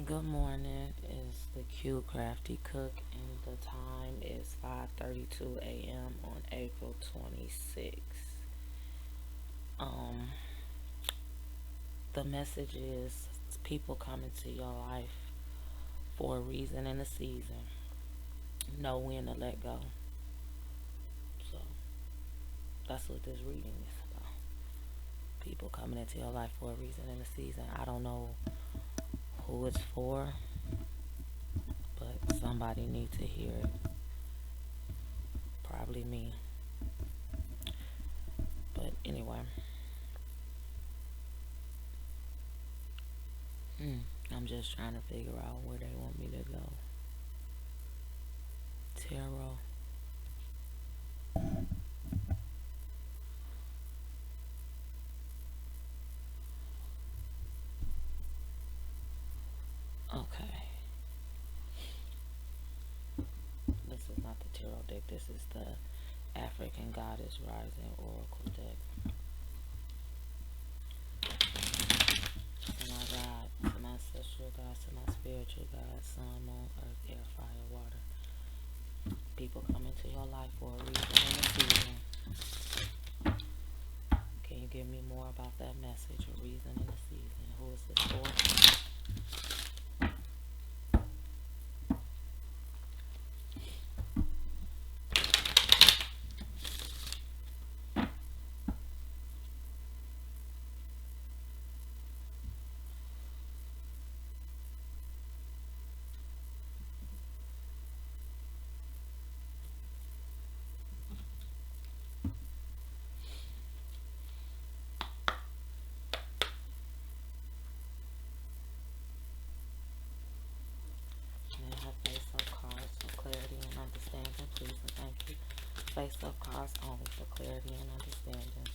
Good morning. It's the Q Crafty Cook, and the time is 5:32 a.m. on April 26th. Um, the message is people come into your life for a reason and a season. Know when to let go. So that's what this reading is about. People coming into your life for a reason and a season. I don't know who it's for, but somebody needs to hear it. Probably me. But anyway. I'm just trying to figure out where they want me to go. Tarot. Okay. This is not the tarot deck. This is the African Goddess Rising Oracle deck. To my God, to my ancestral gods, to my spiritual gods, sun, moon, earth, air, fire, water. People come into your life for a reason and a season. Can you give me more about that message? A reason and a season. Who is this for? And have face-up cards for clarity and understanding, please and thank you. Face-up cards only for clarity and understanding.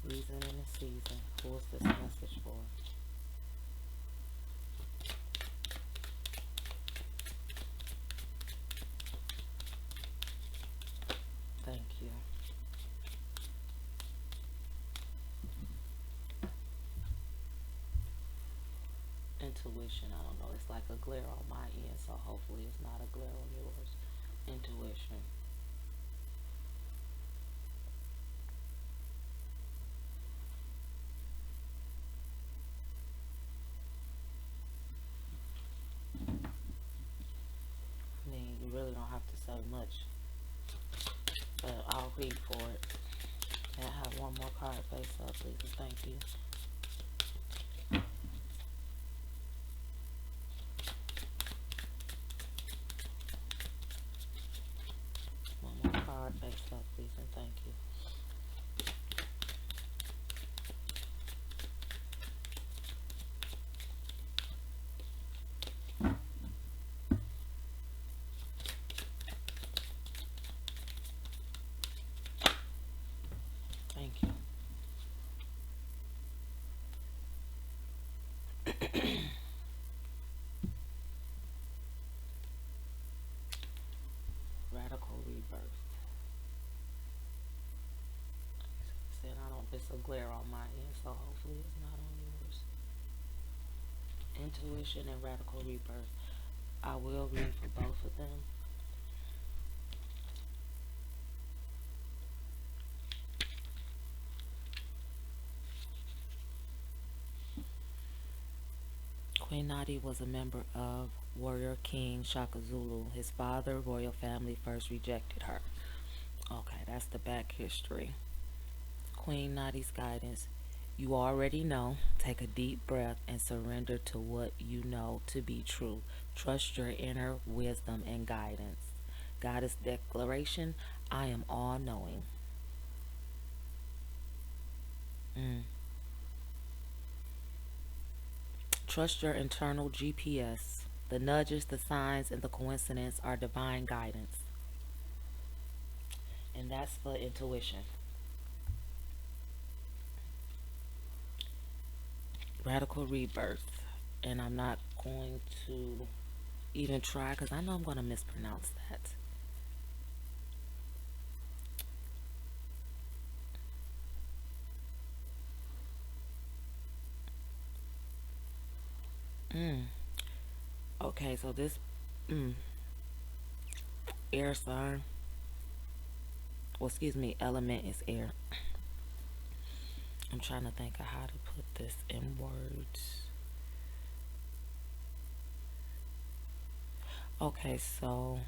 Reason and a season. Who is this message for? Thank you. Intuition, I don't know. It's like a glare on my end, so hopefully it's not a glare on yours. Intuition. I mean, you really don't have to say much, but I'll read for it. And I have one more card face up, please and thank you. One more card face up, please and thank you. Thank you. Radical rebirth. Said I don't. It's a glare on my end, so hopefully it's not on yours. Intuition and radical rebirth. I will read for both of them. Queen Nadi was a member of warrior king Shaka Zulu. His father, royal family, first rejected her. Okay, that's the back history. Queen Nadi's guidance. You already know. Take a deep breath and surrender to what you know to be true. Trust your inner wisdom and guidance. Goddess declaration. I am all knowing. Mm. Trust your internal GPS. The nudges, the signs, and the coincidence are divine guidance. And that's for intuition. Radical rebirth. And I'm not going to even try because I know I'm going to mispronounce that. Mm. Okay, so this mm, air sign, well, excuse me, element is air. I'm trying to think of how to put this in words. Okay, so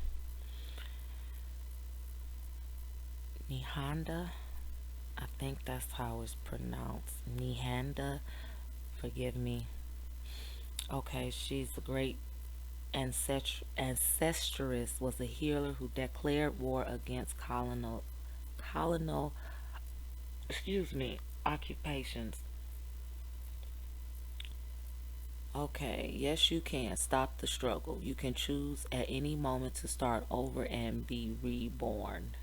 Nihanda, I think that's how it's pronounced. Nihanda, forgive me. Okay, she's a great ancestress, was a healer who declared war against colonial, excuse me, occupations. Okay, yes, you can stop the struggle. You can choose at any moment to start over and be reborn.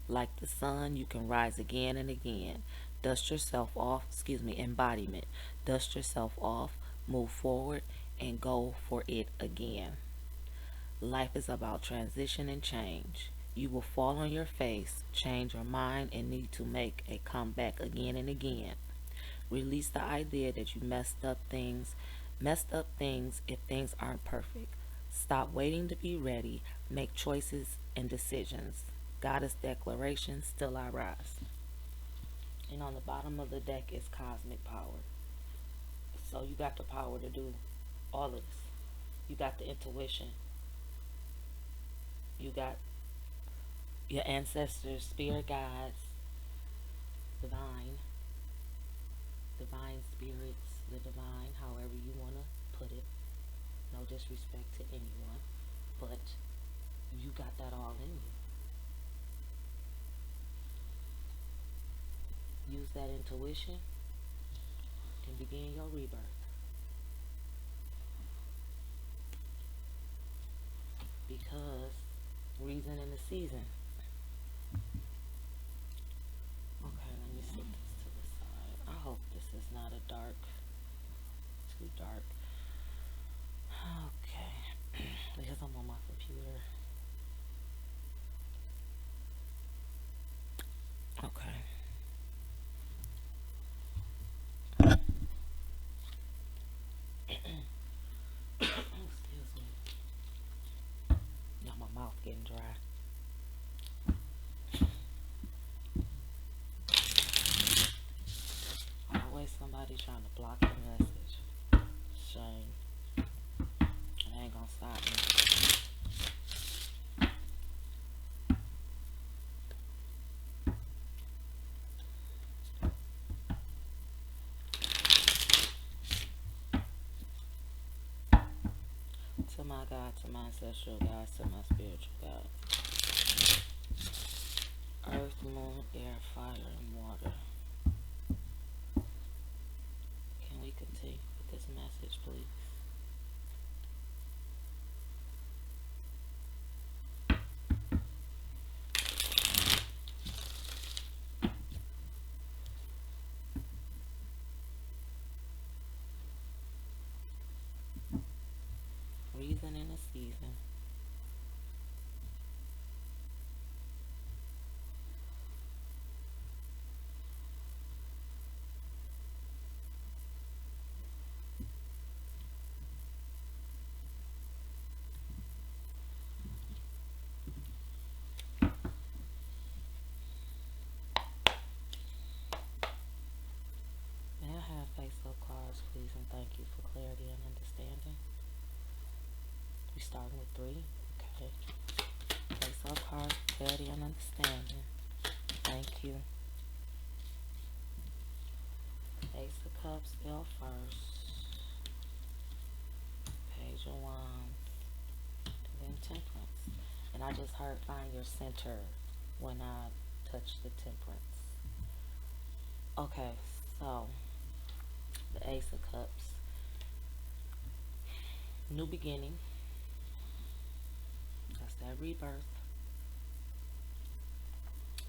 Like the sun, you can rise again and again. Dust yourself off, excuse me, embodiment. Dust yourself off, move forward, and go for it again. Life is about transition and change. You will fall on your face, change your mind, and need to make a comeback again and again. Release the idea that you messed up things if things aren't perfect. Stop waiting to be ready. Make choices and decisions. Goddess declaration, still I rise. And on the bottom of the deck is cosmic power. So you got the power to do all of this. You got the intuition. You got your ancestors, spirit guides, divine, divine spirits, the divine, however you want to put it. No disrespect to anyone, but you got that all in you. Use that intuition and begin your rebirth. Because reason in the season. Okay, let me set this to the side. I hope this is not a dark, too dark. Okay, because I'm on my computer. Okay. Excuse me. Now my mouth getting dry. Always somebody trying to block the message. Shame. It ain't gonna stop me. To my God, to my ancestral God, to my spiritual God. Earth, moon, air, fire, and water. Can we continue with this message, please? Reason in a season. May I have face-up cards, please, and thank you for clarity and understanding. We starting with 3. Okay. Face-up cards, clarity and understanding. Thank you. Ace of Cups fell first. Page of Wands. And then Temperance. And I just heard find your center when I touched the Temperance. Okay, so the Ace of Cups. New beginning. That's that rebirth.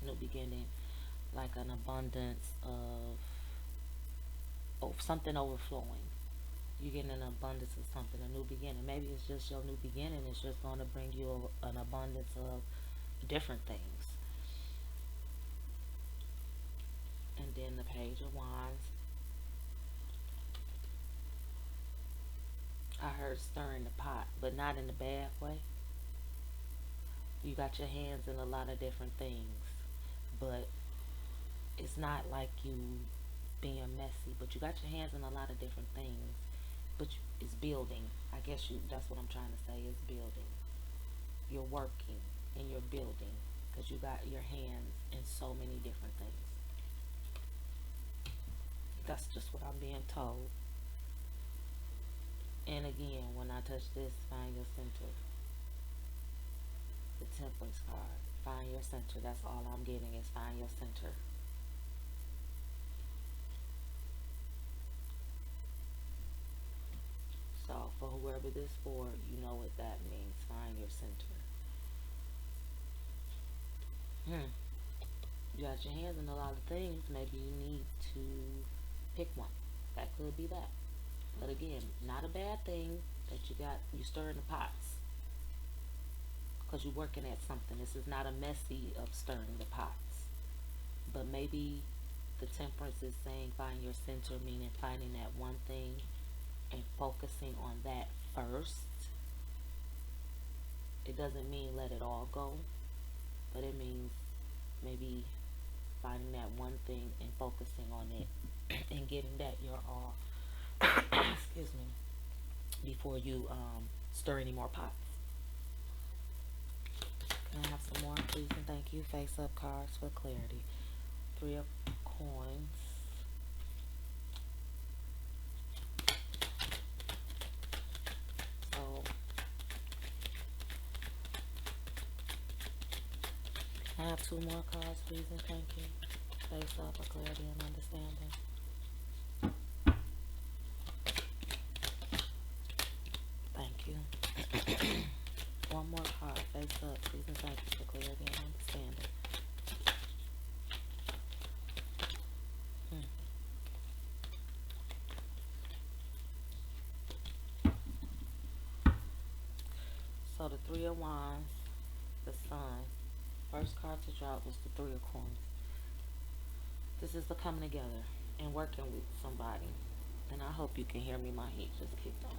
New beginning. Like an abundance of something overflowing. You get an abundance of something, a new beginning. Maybe it's just your new beginning. It's just going to bring you an abundance of different things. And then the Page of Wands. I heard stirring the pot, but not in a bad way. You got your hands in a lot of different things, but it's not like you being messy, but you got your hands in a lot of different things, but it's building. I guess that's what I'm trying to say, is building. You're working and you're building because you got your hands in so many different things. That's just what I'm being told. And again, when I touch this, find your center. The temperance card. Find your center. That's all I'm getting, is find your center. So for whoever this for, you know what that means. Find your center. Hmm. You got your hands in a lot of things. Maybe you need to pick one. That could be that. But again, not a bad thing that you stirring the pots because you're working at something. This is not a messy of stirring the pots. But maybe the temperance is saying find your center, meaning finding that one thing and focusing on that first. It doesn't mean let it all go, but it means maybe finding that one thing and focusing on it and getting that your all. Excuse me. Before you stir any more pots. Can I have some more, please, and thank you? Face up cards for clarity. 3 of coins. So can I have 2 more cards, please, and thank you? Face up for clarity and understanding. Thank you. One more card, face up, please, and thank you for clarity and understanding. Hmm. So the 3 of Wands, the Sun. First card to drop was the 3 of Coins. This is the coming together and working with somebody. And I hope you can hear me. My heat just kicked on.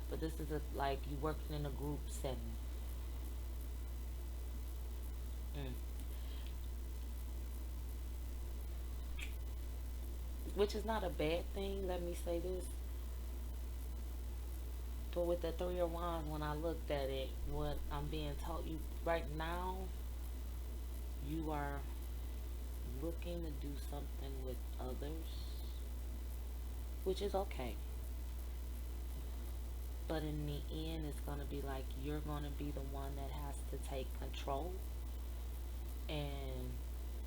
But this is like you working in a group setting. Mm. Which is not a bad thing. Let me say this. But with the 3 of Wands, when I looked at it, what I'm being told, you right now, you are looking to do something with others, which is okay. But in the end, it's going to be like you're going to be the one that has to take control and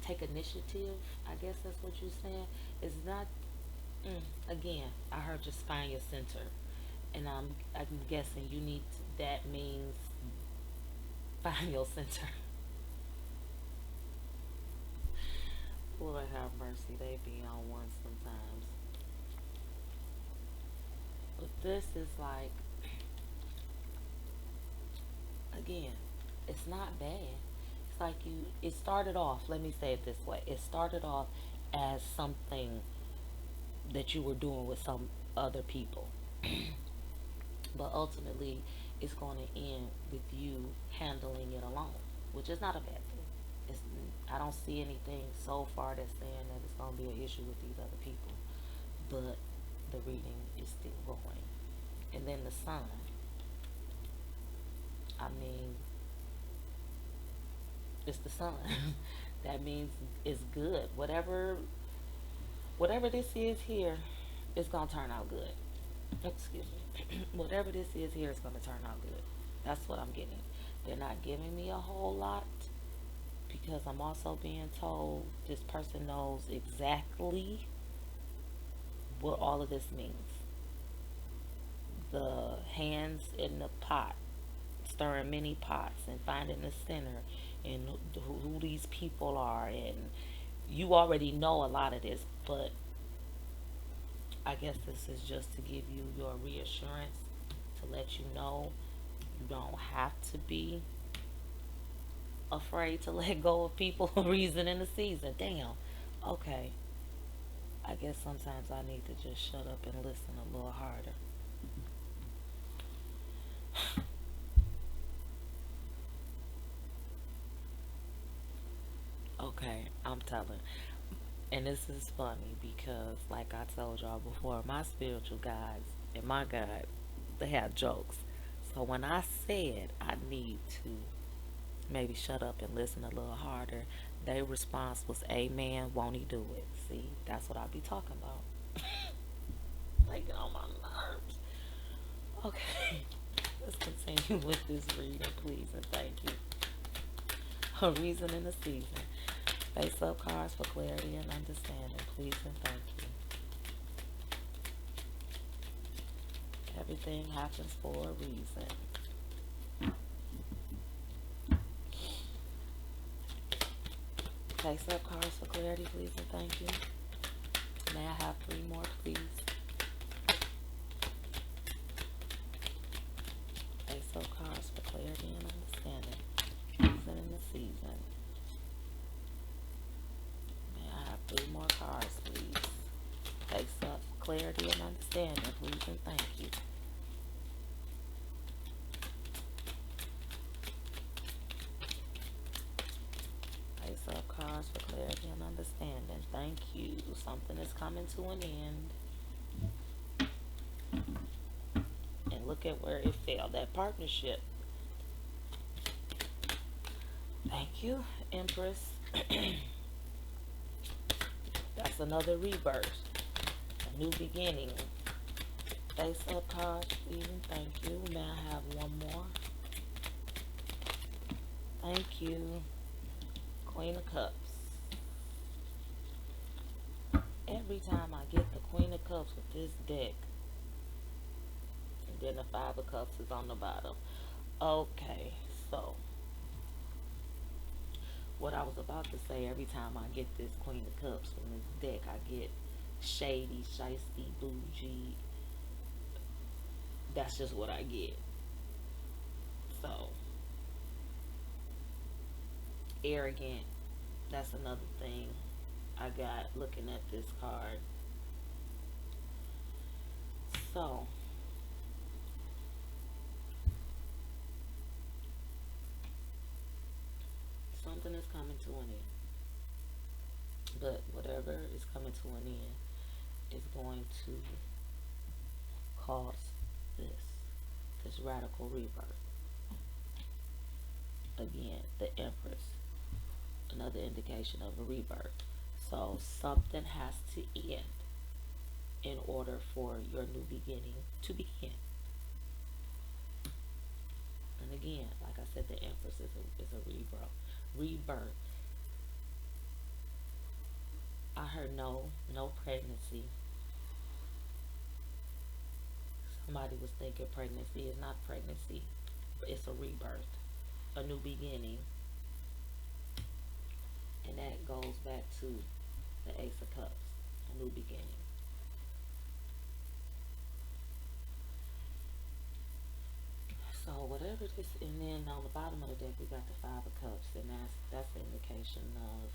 take initiative. I guess that's what you're saying. It's not, again, I heard just find your center. And I'm guessing you need to, that means find your center. Lord have mercy, they be on one sometimes. But this is like, again, it's not bad. It's like it started off, let me say it this way, it started off as something that you were doing with some other people. But ultimately, it's going to end with you handling it alone, which is not a bad thing. It's, I don't see anything so far that's saying that it's going to be an issue with these other people. But the reading is still going. And then the Sun. I mean, it's the Sun. That means it's good. Whatever this is here, it's gonna turn out good. Excuse me. Whatever this is here is gonna turn out good. That's what I'm getting. They're not giving me a whole lot because I'm also being told this person knows exactly what all of this means. The hands in the pot, stirring many pots and finding the center and who these people are, and you already know a lot of this, but I guess this is just to give you your reassurance, to let you know you don't have to be afraid to let go of people for a reason in the season. Damn. Okay. I guess sometimes I need to just shut up and listen a little harder. telling. And this is funny because, like I told y'all before, my spiritual guides and my guides, they have jokes. So when I said I need to maybe shut up and listen a little harder, their response was, "Amen, won't he do it?" See, that's what I be talking about. Like, get on my nerves. Okay, let's continue with this reading, please, and thank you. A reason in the season. Face up cards for clarity and understanding, please and thank you. Everything happens for a reason. Face up cards for clarity, please and thank you. May I have three more, please? Face up cards for clarity and understanding. Reason in the season. May I have three more cards, please? Face up clarity and understanding, please and thank you. Face up cards for clarity and understanding. Thank you. Something is coming to an end. And look at where it fell. That partnership. Thank you, Empress. That's another rebirth. A new beginning. Face up cards, please and thank you. May I have one more? Thank you. Queen of Cups. Every time I get the Queen of Cups with this deck, and then the Five of Cups is on the bottom. Okay, so what I was about to say, every time I get this Queen of Cups from this deck, I get shady, shiesty, bougie. That's just what I get. So, arrogant. That's another thing I got looking at this card. So, something is coming to an end. But whatever is coming to an end is going to cause this radical rebirth. Again, the Empress, another indication of a rebirth. So something has to end in order for your new beginning to begin. And again, like I said, the Empress is a rebirth. I heard no pregnancy. Somebody was thinking pregnancy is not pregnancy. It's a rebirth, a new beginning. And that goes back to the Ace of Cups, a new beginning. So whatever this, and then on the bottom of the deck we got the Five of Cups, and that's an indication of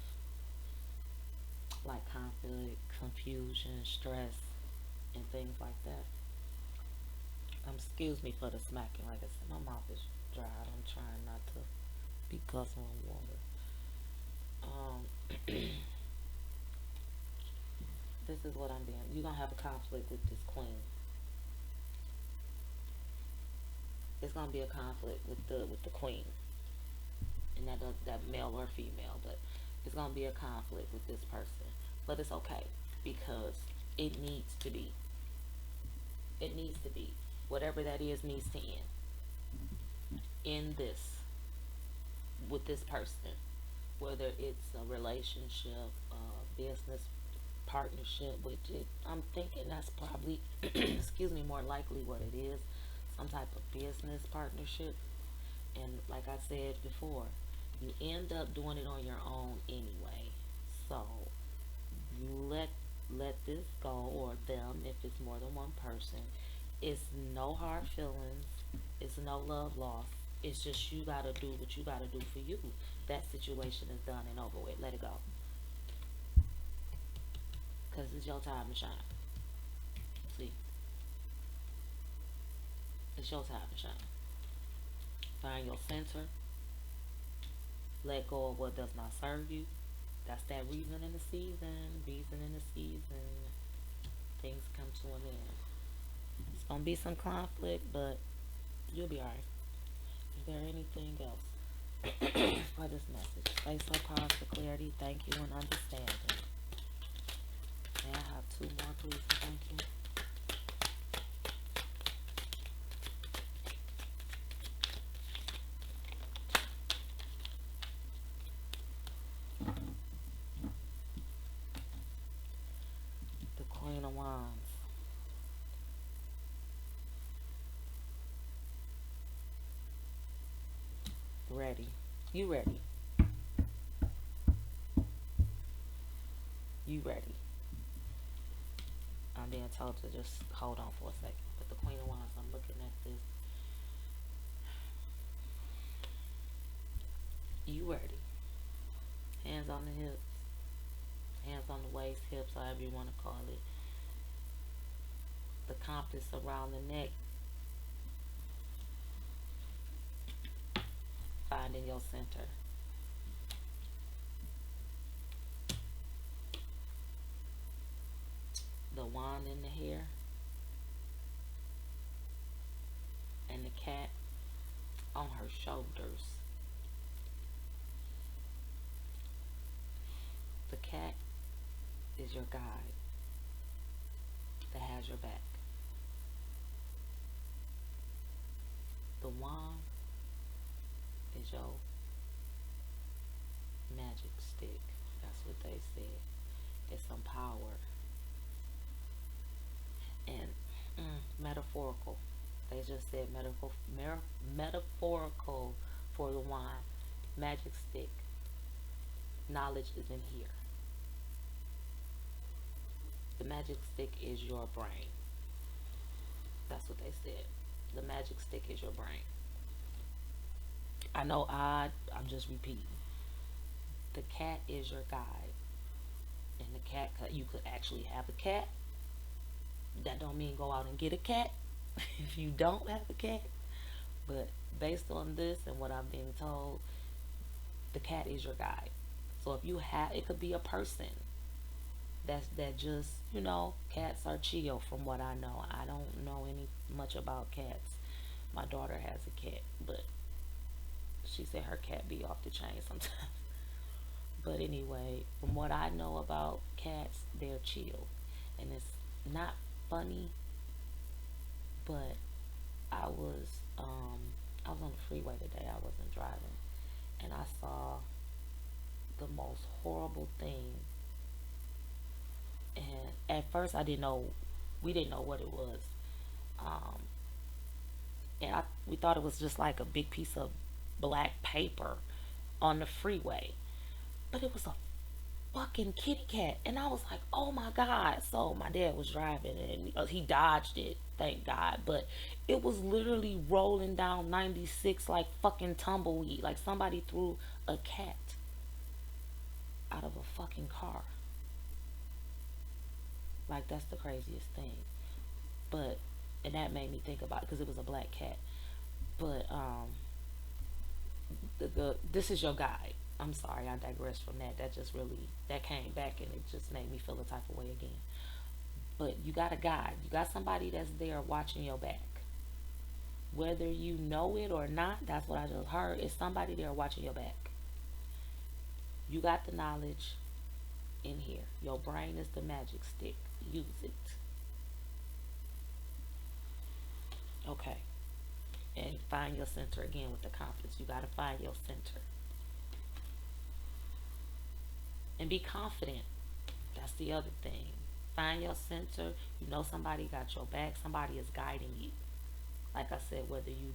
like conflict, confusion, stress, and things like that. Excuse me for the smacking. Like I said, my mouth is dry. I'm trying not to be guzzling water. This is what I'm being. You're gonna have a conflict with this queen. It's gonna be a conflict with the queen, and that male or female, but it's gonna be a conflict with this person. But it's okay because it needs to be. It needs to be. Whatever that is needs to end. In this, with this person, whether it's a relationship, business partnership, which I'm thinking that's probably, excuse me, more likely what it is, some type of business partnership. And like I said before, you end up doing it on your own anyway. So you let this go, or them if it's more than one person. It's no hard feelings. It's no love lost. It's just you gotta do what you gotta do for you. That situation is done and over with. Let it go. Cause it's your time to shine. See, it's your time to shine. Find your center. Let go of what does not serve you. That's that reason in the season. Reason in the season. Things come to an end. It's gonna be some conflict, but you'll be alright. Is there anything else for this message? Space or cause for clarity. Thank you and understanding. May I have two more, please? Thank you. The Queen of Wands. Ready. You ready. You ready. I'm being told to just hold on for a second. But the Queen of Wands, I'm looking at this. You ready. Hands on the hips. Hands on the waist, hips, however you want to call it. The compass around the neck. Finding your center. The wand in the hair. And the cat on her shoulders. The cat is your guide that has your back. The wand is your magic stick. That's what they said. It's some power. And metaphorical. They just said metaphorical for the wand. Magic stick. Knowledge is in here. The magic stick is your brain. That's what they said. The magic stick is your brain. I know I'm just repeating. The cat is your guide. And the cat, you could actually have a cat. That don't mean go out and get a cat if you don't have a cat. But based on this and what I'm being told, the cat is your guide. So if you have, it could be a person that just, cats are chill from what I know. I don't know any much about cats. My daughter has a cat, but she said her cat be off the chain sometimes. But anyway, from what I know about cats, they're chill. And it's not funny, but I was on the freeway today. I wasn't driving, and I saw the most horrible thing. And at first, we didn't know what it was, and we thought it was just like a big piece of black paper on the freeway, but it was a fucking kitty cat. And I was like, oh my god. So my dad was driving and he dodged it, thank god, but it was literally rolling down 96 like fucking tumbleweed, like somebody threw a cat out of a fucking car. Like, that's the craziest thing. But and that made me think about it because it was a black cat. But this is your guide. I'm sorry, I digressed from that. That came back and it just made me feel a type of way again. But you got a guide. You got somebody that's there watching your back. Whether you know it or not, that's what I just heard. Is somebody there watching your back. You got the knowledge in here. Your brain is the magic stick. Use it. Okay. And find your center again with the confidence. You got to find your center. And be confident. That's the other thing. Find your center. You know somebody got your back. Somebody is guiding you. Like I said, whether you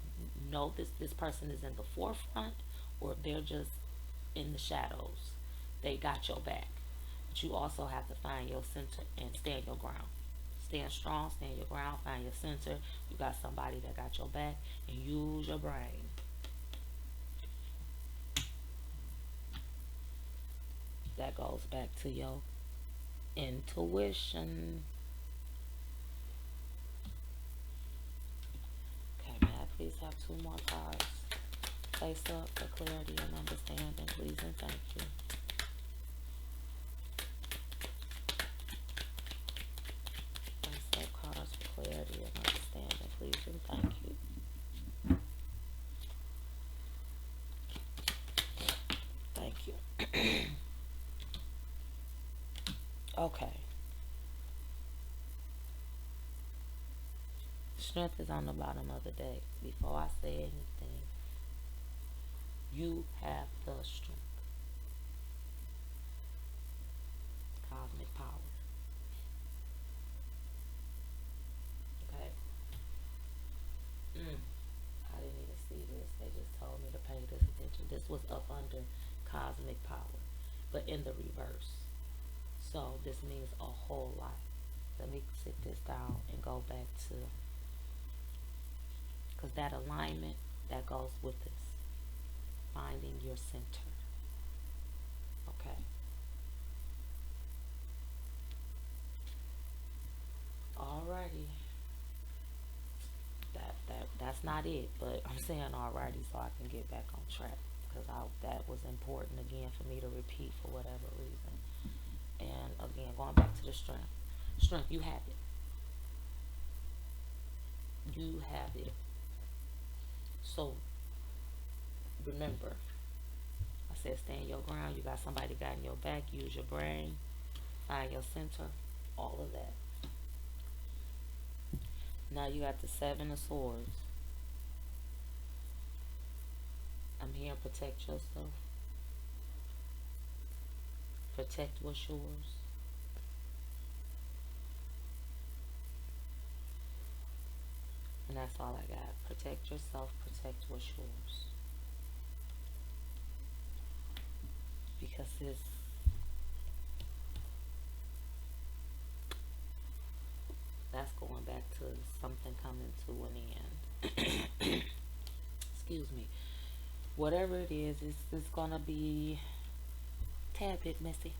know this person is in the forefront or if they're just in the shadows, they got your back. But you also have to find your center and stand your ground. Stand strong, stand your ground, find your center. You got somebody that got your back, and use your brain. That goes back to your intuition. Okay, may I please have two more cards? Face up for clarity and understanding, please and thank you. Okay. Strength is on the bottom of the deck. Before I say anything, you have the strength. Cosmic power. Okay. I didn't even see this. They just told me to pay this attention. This was up under cosmic power, but in the reverse. So this means a whole lot. Let me sit this down and go back to, because that alignment that goes with this, finding your center. Okay. Alrighty. That's not it, but I'm saying alrighty so I can get back on track, because that was important again for me to repeat for whatever reason. And again, going back to the strength. Strength, you have it. You have it. So remember, I said stand your ground. You got somebody got in your back. Use your brain. Find your center. All of that. Now you got the Seven of Swords. I'm here to protect yourself. Protect what's yours. And that's all I got. Protect yourself. Protect what's yours. Because that's going back to something coming to an end. Excuse me. Whatever it is, it's gonna be tad bit messy.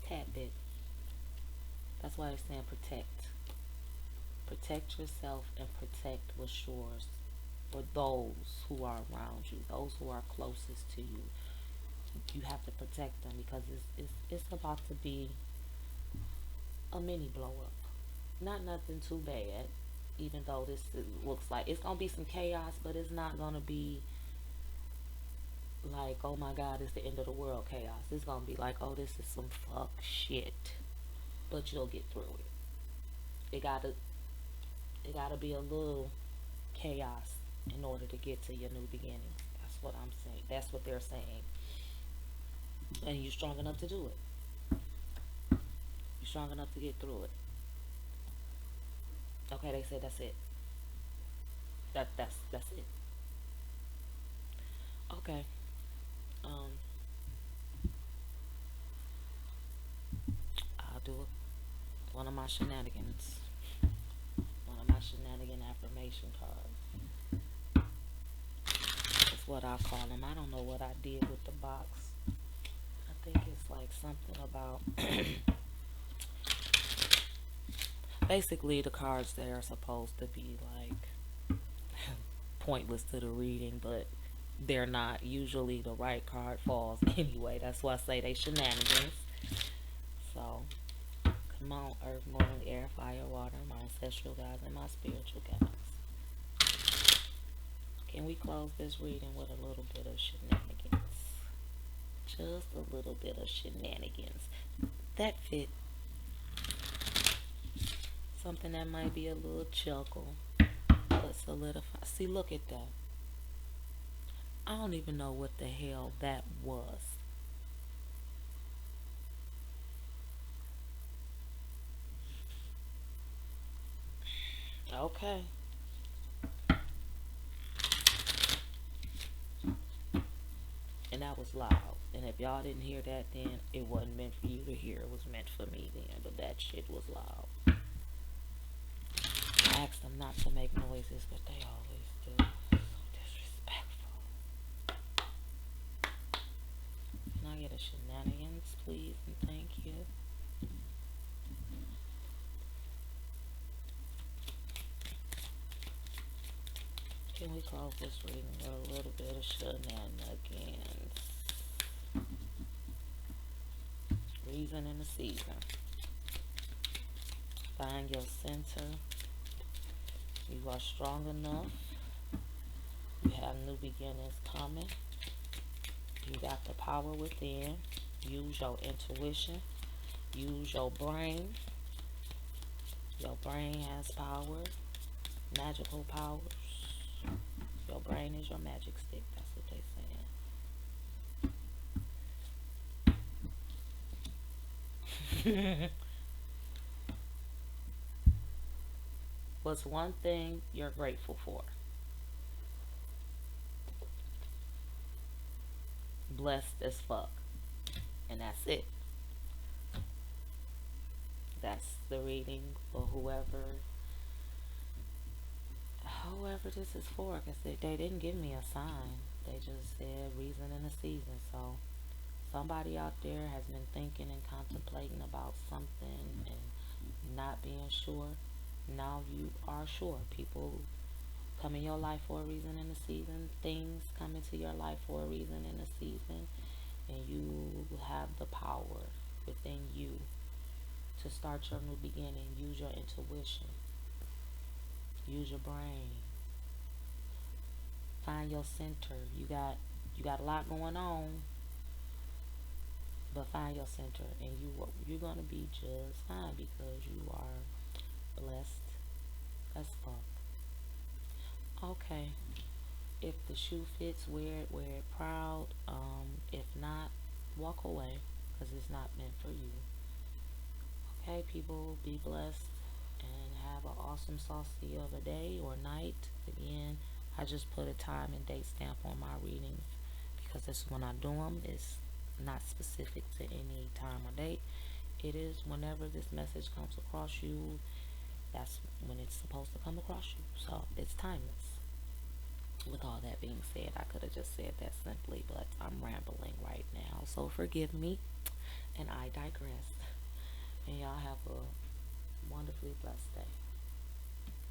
Tad bit. That's why I'm saying protect. Protect yourself and protect what's yours. For those who are around you, those who are closest to you, you have to protect them, because it's about to be a mini blow up. Not nothing too bad, even though this looks like it's gonna be some chaos, but it's not gonna be like, oh my god, it's the end of the world chaos. It's gonna be like, oh, this is some fuck shit, but you'll get through it. It gotta be a little chaos in order to get to your new beginning. That's what I'm saying. That's what they're saying. And you're strong enough to do it. You're strong enough to get through it. Okay, they said that's it. That's it. Okay. Um, I'll do it. One of my shenanigans. One of my shenanigan affirmation cards. That's what I call them. I don't know what I did with the box. I think it's like something about basically the cards there are supposed to be like pointless to the reading, but they're not. Usually the right card falls anyway. That's why I say they shenanigans. So come on, earth, moon, air, fire, water, my ancestral guides, and my spiritual guides. Can we close this reading with a little bit of shenanigans? Just a little bit of shenanigans. That fit. Something that might be a little chuckle, but solidify. See, look at that. I don't even know what the hell that was. Okay. And that was loud. And if y'all didn't hear that, then it wasn't meant for you to hear. It was meant for me then. But that shit was loud. I asked them not to make noises, but they always do. So disrespectful. Can I get a shenanigans, please, and thank you? Can we close this reading with a little bit of shenanigans? Reason in the season. Find your center. You are strong enough. You have new beginnings coming. You got the power within. Use your intuition. Use your brain. Your brain has power, magical powers. Your brain is your magic stick. That's what they saying. What's one thing you're grateful for? Blessed as fuck. And that's it. That's the reading for whoever this is for, because they didn't give me a sign. They just said reason in the season. So somebody out there has been thinking and contemplating about something and not being sure. Now you are sure. People come in your life for a reason in the season. Things come into your life for a reason in the season. And you have the power within you to start your new beginning. Use your intuition. Use your brain. Find your center. You got a lot going on, but find your center, and you're gonna be just fine because you are blessed as fuck. Okay. If the shoe fits, wear it proud. If not, walk away because it's not meant for you. Okay, people, be blessed and have an awesome saucy of a day or night. Again, I just put a time and date stamp on my readings because this is when I do them. It's not specific to any time or date. It is whenever this message comes across you, that's when it's supposed to come across you. So it's timeless. With all that being said, I could have just said that simply, but I'm rambling right now. So forgive me, and I digress. And y'all have a wonderfully blessed day.